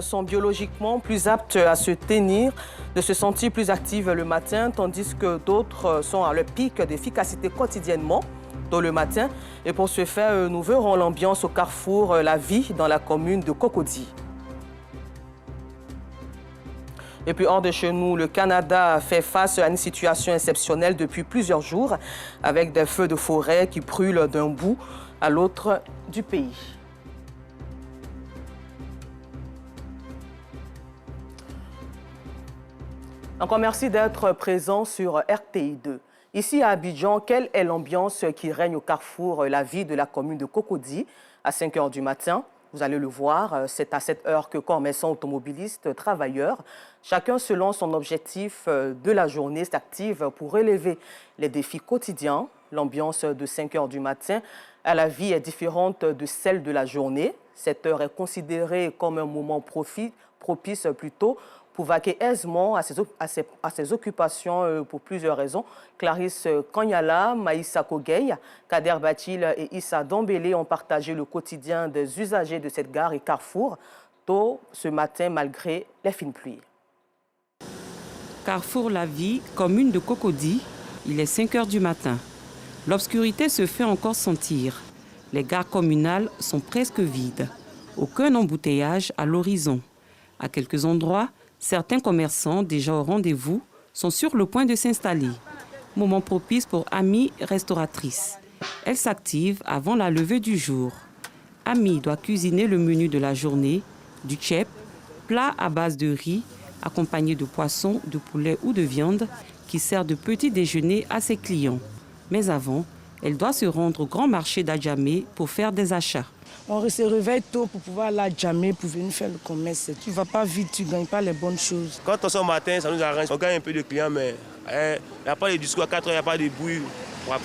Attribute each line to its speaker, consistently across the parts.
Speaker 1: Sont biologiquement plus aptes à se tenir, de se sentir plus actives le matin, tandis que d'autres sont à leur pic d'efficacité quotidiennement tôt le matin. Et pour ce faire, nous verrons l'ambiance au carrefour La Vie dans la commune de Cocody. Et puis hors de chez nous, le Canada fait face à une situation exceptionnelle depuis plusieurs jours, avec des feux de forêt qui brûlent d'un bout à l'autre du pays. Encore merci d'être présent sur RTI2. Ici à Abidjan, quelle est l'ambiance qui règne au carrefour La Vie de la commune de Cocody à 5 h du matin? Vous allez le voir, c'est à cette heure que commerçants, automobilistes, travailleurs, chacun selon son objectif de la journée, s'active pour relever les défis quotidiens. L'ambiance de 5 h du matin à La Vie est différente de celle de la journée. Cette heure est considérée comme un moment propice plutôt pour vaquer aisément à ses occupations pour plusieurs raisons. Clarisse Kanyala, Maïssa Kogey, Kader Batil et Issa Dombele ont partagé le quotidien des usagers de cette gare et carrefour tôt ce matin malgré les fines pluies.
Speaker 2: Carrefour La Vie, commune de Cocody, il est 5 h du matin. L'obscurité se fait encore sentir. Les gares communales sont presque vides. Aucun embouteillage à l'horizon. À quelques endroits, certains commerçants déjà au rendez-vous sont sur le point de s'installer. Moment propice pour Ami, restauratrice. Elle s'active avant la levée du jour. Ami doit cuisiner le menu de la journée, du tchèp, plat à base de riz, accompagné de poisson, de poulet ou de viande, qui sert de petit déjeuner à ses clients. Mais avant, elle doit se rendre au grand marché d'Adjamé pour faire des achats.
Speaker 3: On se réveille tôt pour pouvoir aller à Djamé pour venir faire le commerce. Tu ne vas pas vite, tu ne gagnes pas les bonnes choses.
Speaker 4: Quand on sort au matin, ça nous arrange. On gagne un peu de clients, mais il n'y a pas de discours. À 4 h, il n'y a pas de bruit.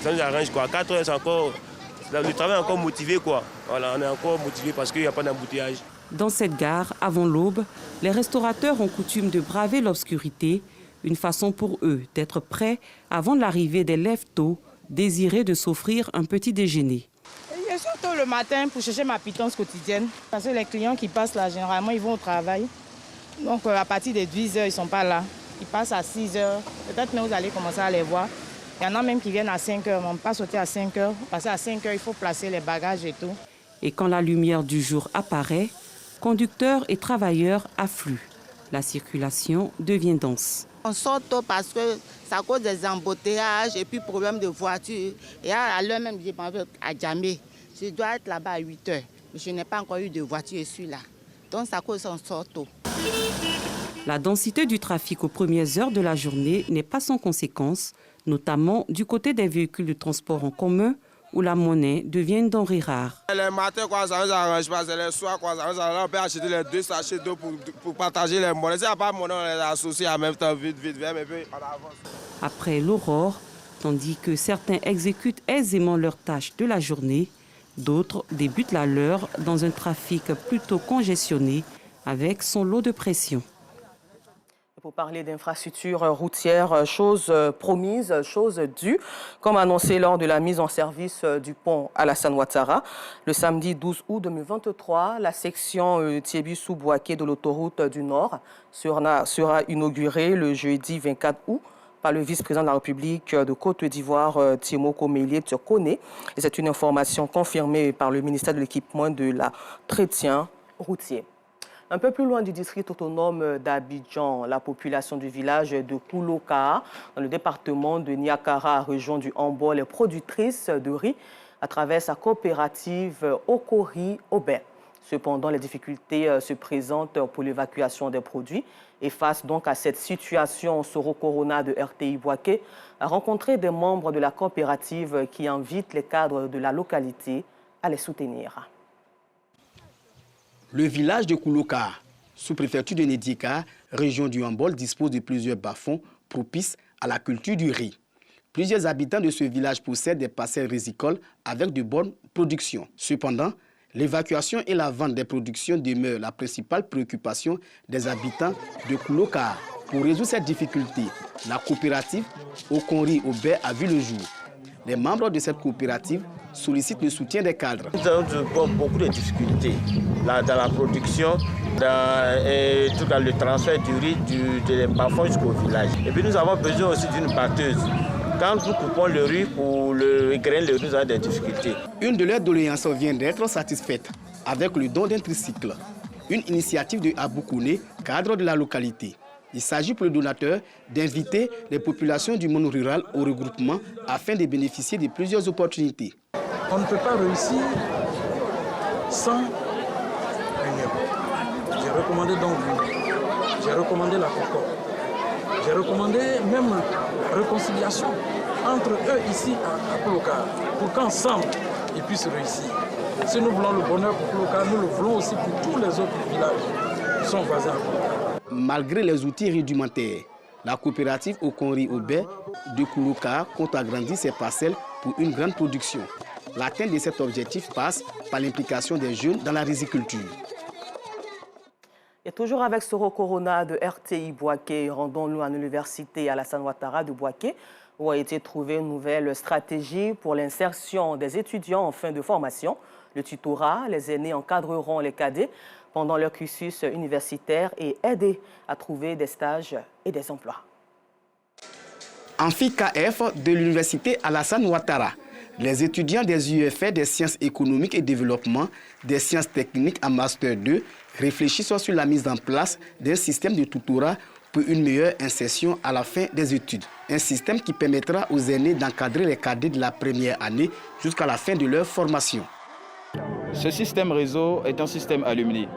Speaker 4: Ça nous arrange. À 4 h, c'est encore... Le travail est encore motivé. Voilà, on est encore motivé parce qu'il n'y a pas d'embouteillage.
Speaker 2: Dans cette gare, avant l'aube, les restaurateurs ont coutume de braver l'obscurité, une façon pour eux d'être prêts avant l'arrivée des lève-tôt, désirés de s'offrir un petit déjeuner.
Speaker 3: Je suis tôt le matin pour chercher ma pitance quotidienne. Parce que les clients qui passent là, généralement, ils vont au travail. Donc à partir de 10 h, ils ne sont pas là. Ils passent à 6 h. Peut-être que vous allez commencer à les voir. Il y en a même qui viennent à 5 h. On ne peut pas sauter à 5 h. Parce qu'à 5 h, il faut placer les bagages et tout.
Speaker 2: Et quand la lumière du jour apparaît, conducteurs et travailleurs affluent. La circulation devient dense.
Speaker 5: On sort tôt parce que ça cause des embouteillages et puis problème de voiture. Et à l'heure même, j'ai pas à Djamé. Je dois être là-bas à 8 h. Mais je n'ai pas encore eu de voiture, je suis là. Donc ça cause on sort tôt.
Speaker 2: La densité du trafic aux premières heures de la journée n'est pas sans conséquences, notamment du côté des véhicules de transport en commun où la monnaie devient une denrée rare.
Speaker 4: Le matin, ça nous arrange pas. C'est le soir, ça nous arrange. On peut acheter les 2 sachets d'eau pour partager les monnaies. S'il n'y a pas de monnaie, on les associe en même temps, vite, et puis on avance.
Speaker 2: Après l'aurore, tandis que certains exécutent aisément leurs tâches de la journée, d'autres débutent la leur dans un trafic plutôt congestionné avec son lot de pression.
Speaker 1: Pour parler d'infrastructures routières, chose promise, chose due, comme annoncé lors de la mise en service du pont Alassane Ouattara. Le samedi 12 août 2023, la section Thiébi-Soubouaké de l'autoroute du Nord sera inaugurée le jeudi 24 août par le vice-président de la République de Côte d'Ivoire, Timoko Mélié Turkone. Et c'est une information confirmée par le ministère de l'Équipement de l'Entretien routier. Un peu plus loin du district autonome d'Abidjan, la population du village de Kouloka, dans le département de Niakara, région du Hambol, est productrice de riz à travers sa coopérative Okori Obé. Cependant, les difficultés se présentent pour l'évacuation des produits. Et face donc à cette situation, Soro Corona de RTI Boaké a rencontré des membres de la coopérative qui invitent les cadres de la localité à les soutenir.
Speaker 6: Le village de Kouloka, sous-préfecture de Nédika, région du Hambol, dispose de plusieurs bas-fonds propices à la culture du riz. Plusieurs habitants de ce village possèdent des parcelles rizicoles avec de bonnes productions. Cependant, l'évacuation et la vente des productions demeurent la principale préoccupation des habitants de Kouloka. Pour résoudre cette difficulté, la coopérative Okori Obé a vu le jour. Les membres de cette coopérative sollicitent le soutien des cadres.
Speaker 7: Nous avons beaucoup de difficultés dans la production, dans le transfert du riz des bas-fonds jusqu'au village. Et puis nous avons besoin aussi d'une batteuse. Quand nous coupons le riz pour le grain, nous avons des difficultés.
Speaker 6: Une de leurs doléances vient d'être satisfaite avec le don d'un tricycle. Une initiative de Abou Kouné, cadre de la localité. Il s'agit pour le donateur d'inviter les populations du monde rural au regroupement afin de bénéficier de plusieurs opportunités.
Speaker 8: On ne peut pas réussir sans un euro. J'ai recommandé donc j'ai recommandé la concorde. J'ai recommandé même la réconciliation entre eux ici à Koulouka pour qu'ensemble ils puissent réussir. Si nous voulons le bonheur pour Koulouka, nous le voulons aussi pour tous les autres villages qui sont voisins à Koulouka.
Speaker 6: Malgré les outils rudimentaires, la coopérative Okonri-Obé de Koulouka compte agrandir ses parcelles pour une grande production. L'atteinte de cet objectif passe par l'implication des jeunes dans la riziculture.
Speaker 1: Et toujours avec Soro Corona de RTI Bouaké, rendons-nous à l'université Alassane Ouattara de Bouaké, où a été trouvée une nouvelle stratégie pour l'insertion des étudiants en fin de formation. Le tutorat, les aînés encadreront les cadets pendant leur cursus universitaire et aider à trouver des stages et des emplois.
Speaker 6: Amphi KF de l'université Alassane Ouattara. Les étudiants des UFR des sciences économiques et développement, des sciences techniques en Master 2 réfléchissent sur la mise en place d'un système de tutorat pour une meilleure insertion à la fin des études. Un système qui permettra aux aînés d'encadrer les cadets de la première année jusqu'à la fin de leur formation.
Speaker 9: Ce système réseau est un système alumni.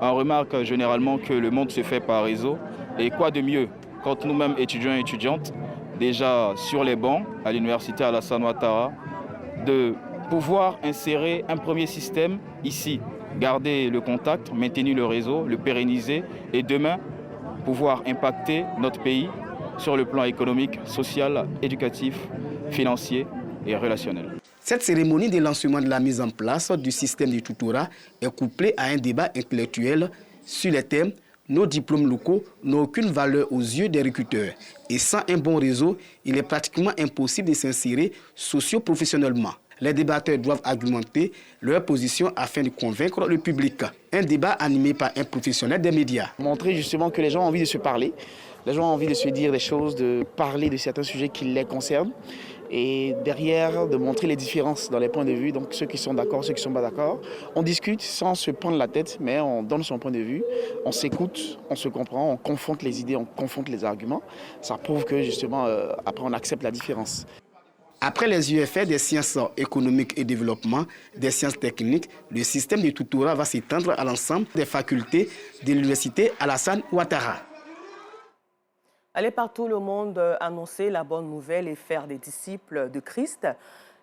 Speaker 9: On remarque généralement que le monde se fait par réseau. Et quoi de mieux quand nous-mêmes étudiants et étudiantes, déjà sur les bancs à l'université Alassane Ouattara, de pouvoir insérer un premier système ici, garder le contact, maintenir le réseau, le pérenniser et demain pouvoir impacter notre pays sur le plan économique, social, éducatif, financier et relationnel.
Speaker 6: Cette cérémonie de lancement de la mise en place du système de tutorat est couplée à un débat intellectuel sur les thèmes « Nos diplômes locaux n'ont aucune valeur aux yeux des recruteurs » et sans un bon réseau, il est pratiquement impossible de s'insérer socio-professionnellement. Les débatteurs doivent argumenter leur position afin de convaincre le public. Un débat animé par un professionnel des médias.
Speaker 10: Montrer justement que les gens ont envie de se parler, les gens ont envie de se dire des choses, de parler de certains sujets qui les concernent. Et derrière, de montrer les différences dans les points de vue, donc ceux qui sont d'accord, ceux qui ne sont pas d'accord. On discute sans se prendre la tête, mais on donne son point de vue, on s'écoute, on se comprend, on confronte les idées, on confronte les arguments. Ça prouve que justement, après on accepte la différence.
Speaker 6: Après les UFR des sciences économiques et développement, des sciences techniques, le système de tutorat va s'étendre à l'ensemble des facultés de l'université Alassane Ouattara.
Speaker 1: Aller par tout le monde annoncer la bonne nouvelle et faire des disciples de Christ.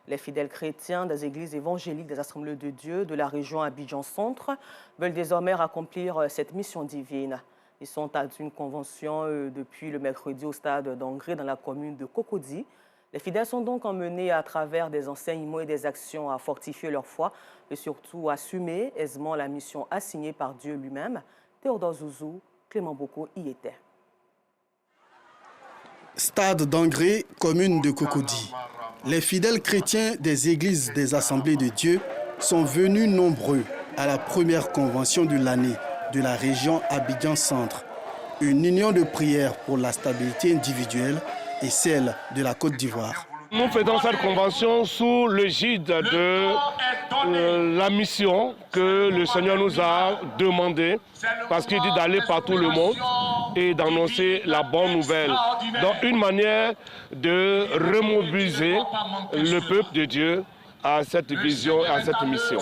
Speaker 1: Les fidèles chrétiens des églises évangéliques des Assemblées de Dieu de la région Abidjan-Centre veulent désormais accomplir cette mission divine. Ils sont à une convention depuis le mercredi au stade d'Angré dans la commune de Cocody. Les fidèles sont donc emmenés à travers des enseignements et des actions à fortifier leur foi et surtout assumer aisément la mission assignée par Dieu lui-même. Théodore Zouzou, Clément Boko y était.
Speaker 11: Stade d'Angré, commune de Cocody. Les fidèles chrétiens des églises des Assemblées de Dieu sont venus nombreux à la première convention de l'année de la région Abidjan-Centre. Une union de prière pour la stabilité individuelle et celle de la Côte d'Ivoire.
Speaker 12: Nous faisons cette convention sous l'égide de la mission que le Seigneur nous a demandé, parce qu'il dit d'aller par tout le monde et d'annoncer la bonne nouvelle. Donc une manière de remobiliser le peuple de Dieu à cette vision, à cette mission.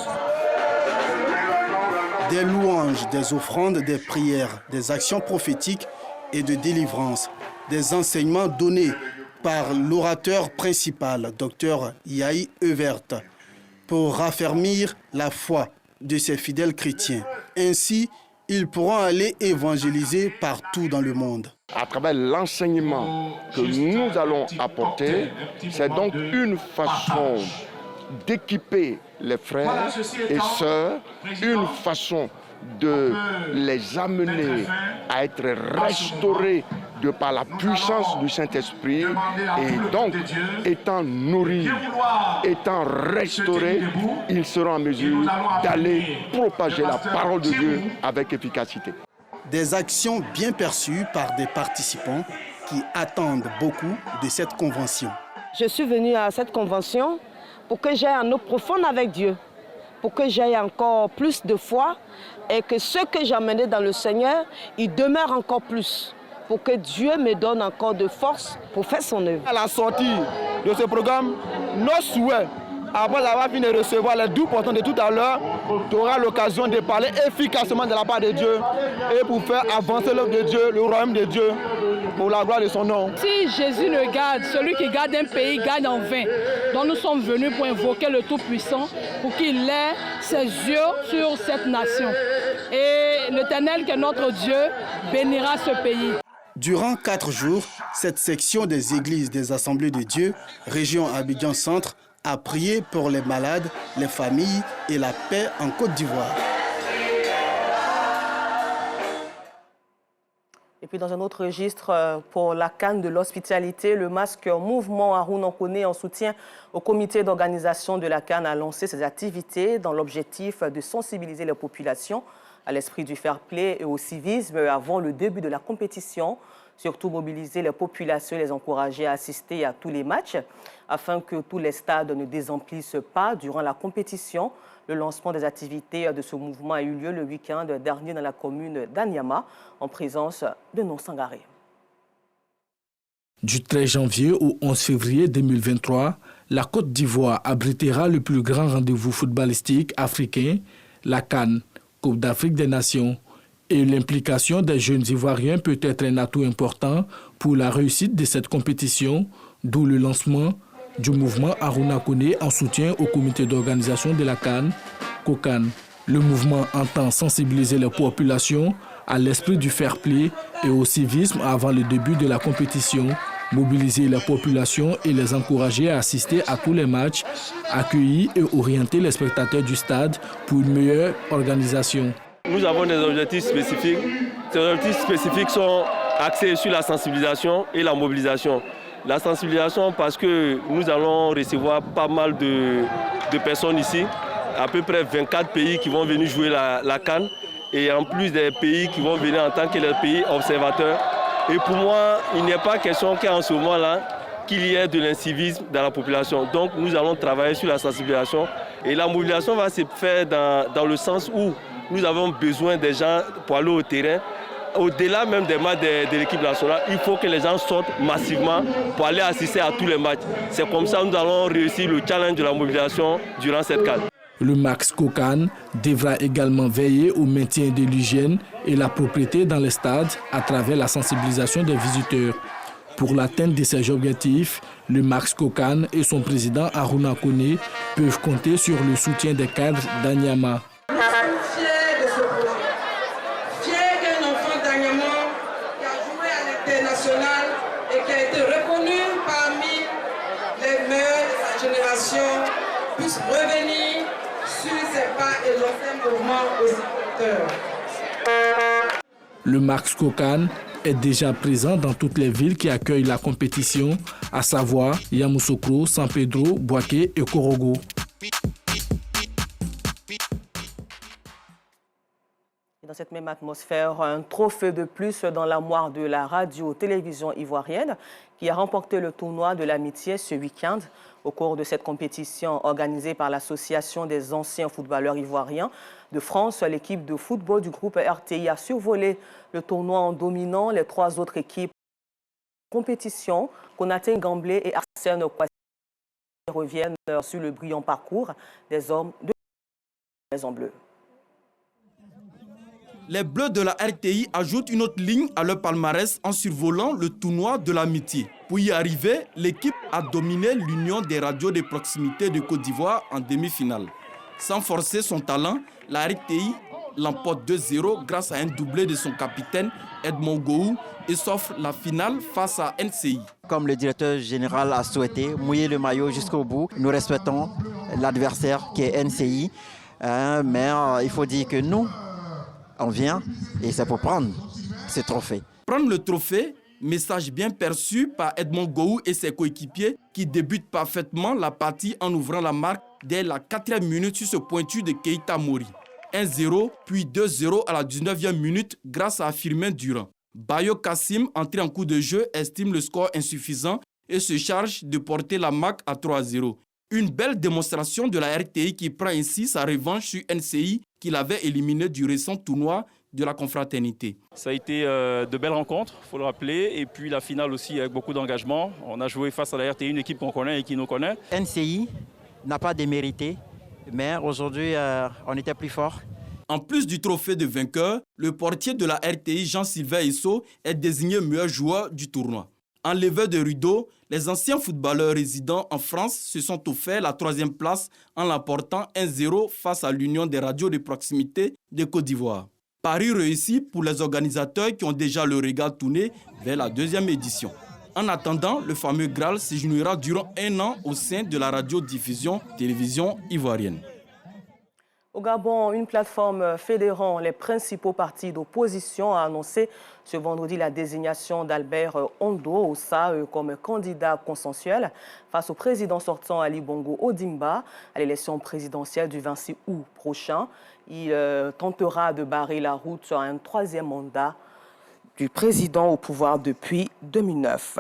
Speaker 11: Des louanges, des offrandes, des prières, des actions prophétiques et de délivrance, des enseignements donnés par l'orateur principal, Dr Yahi Evert, pour raffermir la foi de ces fidèles chrétiens. Ainsi, ils pourront aller évangéliser partout dans le monde.
Speaker 13: À travers l'enseignement que nous allons apporter, c'est donc une façon d'équiper les frères et sœurs, une façon de les amener à être restaurés de par la puissance du Saint-Esprit, et donc étant nourris, étant restaurés, ils seront en mesure d'aller propager la parole de Dieu avec efficacité.
Speaker 11: Des actions bien perçues par des participants qui attendent beaucoup de cette convention.
Speaker 14: Je suis venue à cette convention pour que j'aille en eau profonde avec Dieu, pour que j'aille encore plus de foi et que ce que j'ai amené dans le Seigneur, il demeure encore plus, pour que Dieu me donne encore de force pour faire son œuvre.
Speaker 15: À la sortie de ce programme, nos souhaits, après avoir fini de recevoir les 12 portants de tout à l'heure, tu auras l'occasion de parler efficacement de la part de Dieu et pour faire avancer l'œuvre de Dieu, le royaume de Dieu, pour la gloire de son nom.
Speaker 16: Si Jésus le garde, celui qui garde un pays garde en vain. Donc nous sommes venus pour invoquer le Tout-Puissant, pour qu'il ait ses yeux sur cette nation. Et l'Éternel, qui est notre Dieu, bénira ce pays.
Speaker 11: Durant 4 jours, cette section des églises des Assemblées de Dieu, région Abidjan Centre, a prié pour les malades, les familles et la paix en Côte d'Ivoire.
Speaker 1: Et puis dans un autre registre, pour la CAN de l'hospitalité, le masque mouvement Harouna Koné en soutien au comité d'organisation de la CAN a lancé ses activités dans l'objectif de sensibiliser les populations à l'esprit du fair play et au civisme avant le début de la compétition. Surtout mobiliser les populations et les encourager à assister à tous les matchs afin que tous les stades ne désemplissent pas durant la compétition. Le lancement des activités de ce mouvement a eu lieu le week-end dernier dans la commune d'Anyama en présence de Non-Sangaré.
Speaker 17: Du 13 janvier au 11 février 2023, la Côte d'Ivoire abritera le plus grand rendez-vous footballistique africain, la CAN, Coupe d'Afrique des Nations. Et l'implication des jeunes Ivoiriens peut être un atout important pour la réussite de cette compétition, d'où le lancement du mouvement Harouna Koné en soutien au comité d'organisation de la CAN, COCAN. Le mouvement entend sensibiliser les populations à l'esprit du fair play et au civisme avant le début de la compétition, mobiliser les populations et les encourager à assister à tous les matchs, accueillir et orienter les spectateurs du stade pour une meilleure organisation.
Speaker 4: Nous avons des objectifs spécifiques. Ces objectifs spécifiques sont axés sur la sensibilisation et la mobilisation. La sensibilisation parce que nous allons recevoir pas mal de personnes ici, à peu près 24 pays qui vont venir jouer la CAN et en plus des pays qui vont venir en tant que les pays observateurs. Et pour moi, il n'est pas question qu'en ce moment-là, qu'il y ait de l'incivisme dans la population. Donc nous allons travailler sur la sensibilisation et la mobilisation va se faire dans le sens où nous avons besoin des gens pour aller au terrain. Au-delà même des matchs de l'équipe nationale, il faut que les gens sortent massivement pour aller assister à tous les matchs. C'est comme ça que nous allons réussir le challenge de la mobilisation durant cette CAN.
Speaker 17: Le Max COCAN devra également veiller au maintien de l'hygiène et la propreté dans les stades à travers la sensibilisation des visiteurs. Pour l'atteinte de ces objectifs, le Max COCAN et son président Harouna Koné peuvent compter sur le soutien des cadres d'Anyama.
Speaker 18: Nous sommes fiers de ce projet. Fiers qu'un enfant d'Anyama qui a joué à l'international et qui a été reconnu parmi les meilleurs de sa génération puisse revenir sur ses pas et lancer un mouvement aussi porteur.
Speaker 17: Le Max COCAN est déjà présent dans toutes les villes qui accueillent la compétition, à savoir Yamoussoukro, San Pedro, Bouaké et Korogo.
Speaker 1: Dans cette même atmosphère, un trophée de plus dans l'armoire de la radio-télévision ivoirienne qui a remporté le tournoi de l'amitié ce week-end. Au cours de cette compétition organisée par l'Association des anciens footballeurs ivoiriens de France, l'équipe de football du groupe RTI a survolé le tournoi en dominant les 3 autres équipes de compétition. Konaté Gamblé et Arsène Kouassi reviennent sur le brillant parcours des hommes de la Maison Bleue.
Speaker 19: Les Bleus de la RTI ajoutent une autre ligne à leur palmarès en survolant le tournoi de l'amitié. Pour y arriver, l'équipe a dominé l'Union des radios de proximité de Côte d'Ivoire en demi-finale. Sans forcer son talent, la RTI l'emporte 2-0 grâce à un doublé de son capitaine Edmond Gouou et s'offre la finale face à NCI.
Speaker 20: Comme le directeur général a souhaité, mouiller le maillot jusqu'au bout. Nous respectons l'adversaire qui est NCI, mais il faut dire que nous, on vient et c'est pour prendre ce trophée.
Speaker 19: Prendre le trophée Message bien perçu par Edmond Gou et ses coéquipiers qui débutent parfaitement la partie en ouvrant la marque dès la 4e minute sur ce pointu de Keita Mori. 1-0 puis 2-0 à la 19e minute grâce à Firmin Durand. Bayo Kassim, entré en coup de jeu, estime le score insuffisant et se charge de porter la marque à 3-0. Une belle démonstration de la RTI qui prend ainsi sa revanche sur NCI qu'il avait éliminé du récent tournoi de la confraternité.
Speaker 21: Ça a été de belles rencontres, il faut le rappeler, et puis la finale aussi avec beaucoup d'engagement. On a joué face à la RTI, une équipe qu'on connaît et qui nous connaît.
Speaker 20: NCI n'a pas démérité, mais aujourd'hui on était plus fort.
Speaker 19: En plus du trophée de vainqueur, le portier de la RTI, Jean-Sylvain Esso, est désigné meilleur joueur du tournoi. En levée de rideau, les anciens footballeurs résidant en France se sont offerts la 3e place en l'emportant 1-0 face à l'Union des radios de proximité de Côte d'Ivoire. Pari réussi pour les organisateurs qui ont déjà le regard tourné vers la 2e édition. En attendant, le fameux Graal séjournera durant 1 an au sein de la radiodiffusion télévision ivoirienne.
Speaker 1: Au Gabon, une plateforme fédérant les principaux partis d'opposition a annoncé ce vendredi la désignation d'Albert Ondo Ossa comme candidat consensuel face au président sortant Ali Bongo Ondimba à l'élection présidentielle du 26 août prochain. Il tentera de barrer la route à un 3e mandat du président au pouvoir depuis 2009.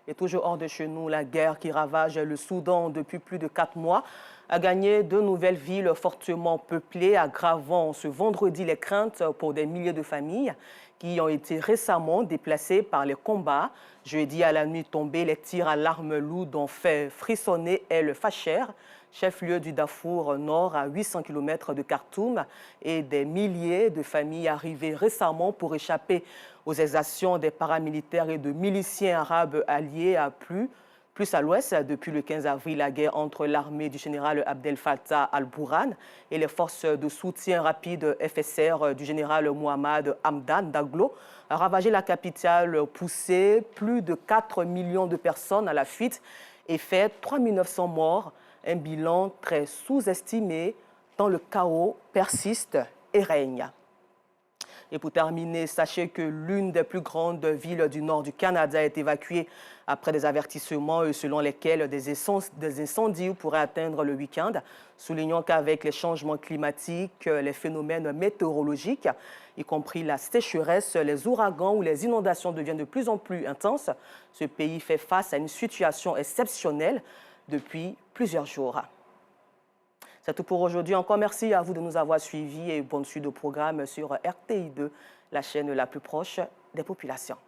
Speaker 1: Et toujours hors de chez nous, la guerre qui ravage le Soudan depuis plus de 4 mois a gagné de nouvelles villes fortement peuplées, aggravant ce vendredi les craintes pour des milliers de familles qui ont été récemment déplacées par les combats. Jeudi à la nuit tombée, les tirs à l'arme lourde ont fait frissonner El Fasher, chef-lieu du Darfour Nord à 800 km de Khartoum, et des milliers de familles arrivées récemment pour échapper aux exactions des paramilitaires et de miliciens arabes alliés à plus à l'ouest. Depuis le 15 avril, la guerre entre l'armée du général Abdel Fattah al-Burhan et les forces de soutien rapide FSR du général Mohamed Hamdan Daglo a ravagé la capitale, poussé plus de 4 millions de personnes à la fuite et fait 3 900 morts, un bilan très sous-estimé tant le chaos persiste et règne. Et pour terminer, sachez que l'une des plus grandes villes du nord du Canada est évacuée après des avertissements selon lesquels des incendies pourraient atteindre le week-end. Soulignons qu'avec les changements climatiques, les phénomènes météorologiques, y compris la sécheresse, les ouragans ou les inondations deviennent de plus en plus intenses. Ce pays fait face à une situation exceptionnelle depuis plusieurs jours. C'est tout pour aujourd'hui. Encore merci à vous de nous avoir suivis et bonne suite au programme sur RTI2, la chaîne la plus proche des populations.